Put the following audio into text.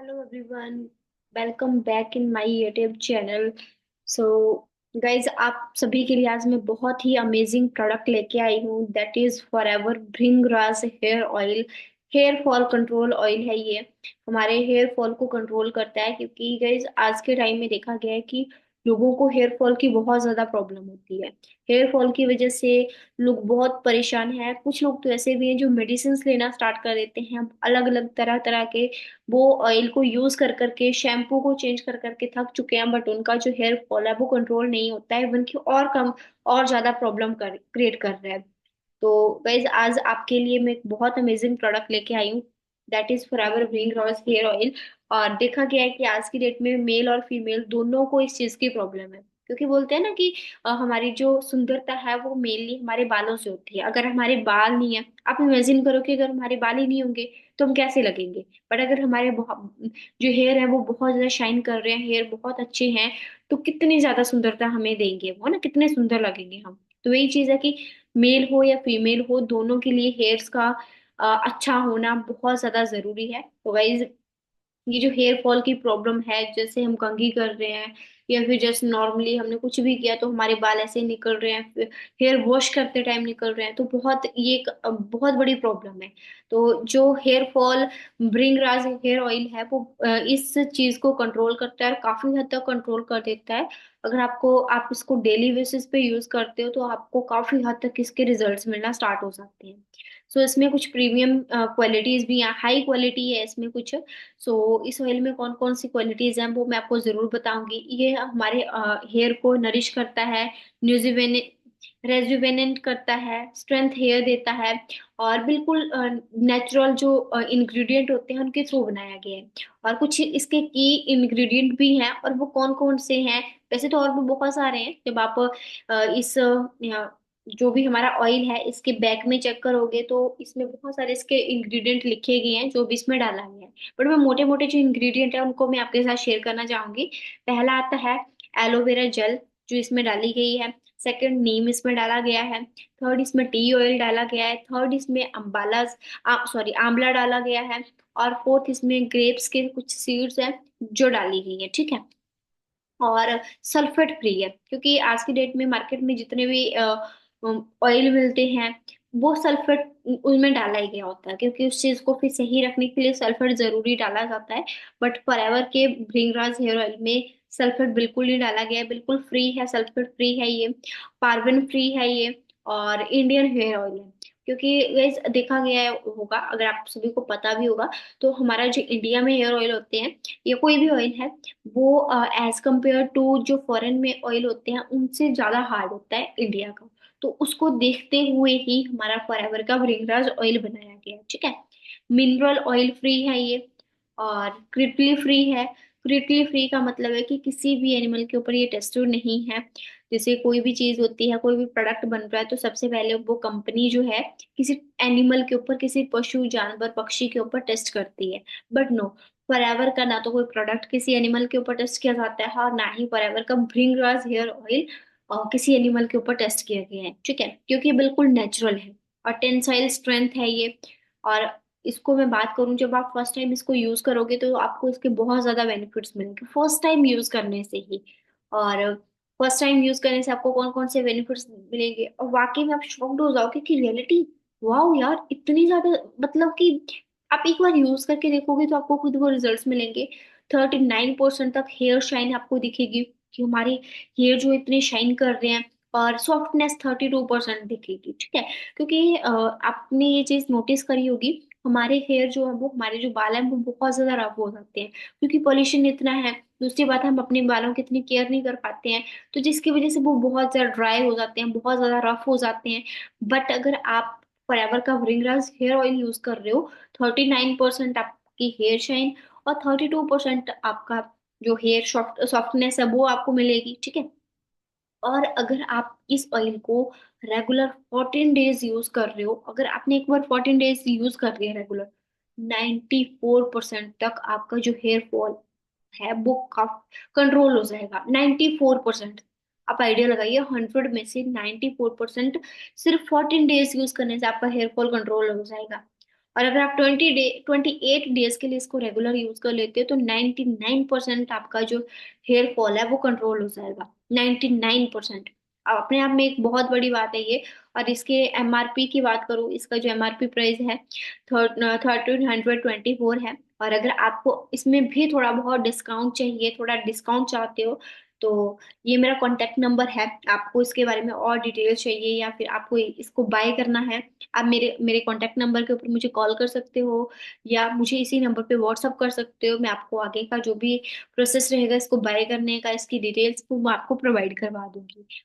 Hello everyone, welcome back in my YouTube channel. So guys, आप सभी के लिए आज मैं बहुत ही अमेजिंग प्रोडक्ट लेके आई हूँ that is Forever Bhringraj hair oil. Hair fall control oil है ये। हमारे हेयर फॉल को कंट्रोल करता है क्योंकि गाइज आज के टाइम में देखा गया है कि लोगों को हेयर फॉल की बहुत ज्यादा प्रॉब्लम होती है। हेयर फॉल की वजह से लोग बहुत परेशान हैं। कुछ लोग तो ऐसे भी हैं जो मेडिसिन लेना स्टार्ट कर देते हैं अलग अलग तरह तरह के। वो ऑयल को यूज कर करके शैम्पू को चेंज कर करके थक चुके हैं, बट उनका जो हेयर फॉल है वो कंट्रोल नहीं होता है, बल्कि और कम और ज्यादा प्रॉब्लम कर क्रिएट कर रहा है। तो गाइज आज आपके लिए मैं एक बहुत अमेजिंग प्रोडक्ट लेके आई हूँ that is Forever green rose hair oil. और देखा गया है कि आज की डेट में मेल और फीमेल दोनों को इस चीज की प्रॉब्लम है, क्योंकि बोलते हैं ना कि हमारी जो सुंदरता है वो मेनली हमारे बालों से होती है। अगर हमारे बाल नहीं है, आप इमेजिन करो कि अगर हमारे बाल ही नहीं होंगे तो हम कैसे लगेंगे। बट अगर हमारे जो हेयर है वो बहुत ज्यादा शाइन कर रहे हैं, हेयर बहुत अच्छे हैं, तो कितनी ज्यादा सुंदरता हमें देंगे वो ना, कितने सुंदर लगेंगे हम। तो यही चीज है कि मेल हो या फीमेल हो, दोनों के लिए हेयर्स का अच्छा होना बहुत ज्यादा जरूरी है। तो गाइज ये जो हेयर फॉल की प्रॉब्लम है, जैसे हम कंघी कर रहे हैं या फिर जस्ट नॉर्मली हमने कुछ भी किया तो हमारे बाल ऐसे ही निकल रहे हैं, हेयर वॉश करते टाइम निकल रहे हैं, तो बहुत ये एक बहुत बड़ी प्रॉब्लम है। तो जो हेयर फॉल भृंगराज हेयर ऑयल है वो इस चीज को कंट्रोल करता है और काफी हद तक कंट्रोल कर देता है। अगर आप इसको डेली बेसिस पे यूज करते हो तो आपको काफी हद तक इसके रिजल्ट्स मिलना स्टार्ट हो सकते हैं। सो इसमें कुछ प्रीमियम क्वालिटीज भी हैं, हाई क्वालिटी है इसमें कुछ। सो इस ऑयल में कौन कौन सी क्वालिटीज हैं वो मैं आपको जरूर बताऊंगी। ये हमारे हेयर को नरिश करता है, न्यूजिवेने रेजुवेनेंट करता है, स्ट्रेंथ हेयर देता है, और बिल्कुल नेचुरल जो इंग्रेडिएंट होते हैं उनके थ्रू बनाया गया है। और कुछ इसके की इंग्रेडिएंट भी हैं, और वो कौन कौन से हैं। वैसे तो और भी बहुत सारे हैं। जब आप इस जो भी हमारा ऑयल है इसके बैक में चेक करोगे तो इसमें बहुत सारे इसके इंग्रेडिएंट लिखे गए हैं जो भी इसमें डाला गया है। बट मैं मोटे मोटे जो इंग्रेडिएंट है उनको मैं आपके साथ शेयर करना चाहूंगी। पहला आता है एलोवेरा जेल, जो इसमें डाली गई है। सेकंड, नीम इसमें डाला गया है। थर्ड, इसमें टी ऑयल डाला गया है। थर्ड, इसमें अम्बाला सॉरी आंवला डाला गया है। और फोर्थ, इसमें ग्रेप्स के कुछ सीड्स हैं जो डाली गई है, ठीक है। और सल्फेट फ्री है, क्योंकि आज की डेट में मार्केट में जितने भी ऑयल मिलते हैं वो सल्फेट उनमें डाला ही गया होता है, क्योंकि उस चीज को फिर सही रखने के लिए सल्फेट जरूरी डाला जाता है। बट फॉरएवर के भृंगराज हेयर ऑयल में सल्फेट बिल्कुल नहीं डाला गया है, बिल्कुल फ्री है, सल्फेट फ्री है ये, पार्बेन फ्री है ये, और इंडियन हेयर ऑयल है। क्योंकि guys, देखा गया होगा, अगर आप सभी को पता भी होगा, तो हमारा जो इंडिया में हेयर ऑयल होते हैं या कोई भी ऑयल है वो एज कंपेयर टू जो फॉरेन में ऑयल होते हैं उनसे ज्यादा हार्ड होता है इंडिया का। तो उसको देखते हुए ही हमारा फॉरएवर का भृंगराज ऑयल बनाया गया है, ठीक है। मिनरल ऑयल फ्री है ये, और क्रिटली फ्री है। क्रिटली फ्री का मतलब है कि किसी भी एनिमल के ऊपर ये टेस्टेड नहीं है। जैसे कोई भी चीज होती है, कोई भी प्रोडक्ट बन रहा है, तो सबसे पहले वो कंपनी जो है किसी एनिमल के ऊपर, किसी पशु जानवर पक्षी के ऊपर टेस्ट करती है। बट नो, फॉरएवर का ना तो कोई प्रोडक्ट किसी एनिमल के ऊपर टेस्ट किया जाता है, और ना ही फॉरएवर का भृंगराज हेयर ऑयल किसी एनिमल के ऊपर टेस्ट किया गया है, ठीक है। क्योंकि ये बिल्कुल नेचुरल है और टेंसाइल स्ट्रेंथ है ये। और इसको मैं बात करूं, जब आप फर्स्ट टाइम इसको यूज करोगे तो आपको इसके बहुत ज्यादा बेनिफिट्स मिलेंगे फर्स्ट टाइम यूज करने से ही। और फर्स्ट टाइम यूज करने से आपको कौन कौन से बेनिफिट्स मिलेंगे, और वाकई में आप शॉक्ड हो जाओगे कि रियलिटी, वाह यार इतनी ज्यादा, मतलब कि आप एक बार यूज करके देखोगे तो आपको खुद वो रिजल्ट्स मिलेंगे। 39% तक हेयर शाइन आपको दिखेगी, कि हमारे हेयर जो इतने शाइन कर रहे हैं। और सॉफ्टनेस 32% दिखेगी, ठीक है। क्योंकि आपने ये चीज नोटिस करी होगी, हमारे हेयर जो है वो, हमारे जो बाल हैं वो बहुत ज्यादा रफ हो जाते हैं, क्योंकि पॉल्यूशन इतना है। दूसरी बात है, हम अपने बालों की इतनी केयर नहीं कर पाते हैं, तो जिसकी वजह से वो बहुत ज्यादा ड्राई हो जाते हैं, बहुत ज्यादा रफ हो जाते हैं। बट अगर आप फॉरएवर का व्रिंगराज हेयर ऑयल यूज कर रहे हो, 39% आपकी हेयर शाइन और 32% आपका जो हेयर सॉफ्टनेस है वो आपको मिलेगी, ठीक है। और अगर आप इस ऑयल को रेगुलर 14 डेज यूज कर रहे हो, अगर आपने एक बार 14 डेज यूज कर लिया रेगुलर, 94% तक आपका जो हेयर फॉल है वो कंट्रोल हो जाएगा। 94%। आप आइडिया लगाइए, 100 में से 94% सिर्फ 14 डेज यूज करने से आपका हेयर फॉल कंट्रोल हो जाएगा। और अगर आप 28 डेज के लिए इसको रेगुलर यूज कर लेते हो तो 99% आपका जो हेयर फॉल है वो कंट्रोल हो जाएगा। 99%। अब अपने आप में एक बहुत बड़ी बात है ये। और इसके एमआरपी की बात करूँ, इसका जो एमआरपी प्राइस है 1324 है। और अगर आपको इसमें भी थोड़ा बहुत डिस्काउंट चाहिए, थोड़ा डिस्काउंट चाहते हो, तो ये मेरा कॉन्टेक्ट नंबर है। आपको इसके बारे में और डिटेल चाहिए या फिर आपको इसको बाय करना है, आप मेरे मेरे कॉन्टेक्ट नंबर के ऊपर मुझे कॉल कर सकते हो, या मुझे इसी नंबर पे व्हाट्सअप कर सकते हो। मैं आपको आगे का जो भी प्रोसेस रहेगा इसको बाय करने का, इसकी डिटेल्स को मैं आपको प्रोवाइड करवा दूंगी।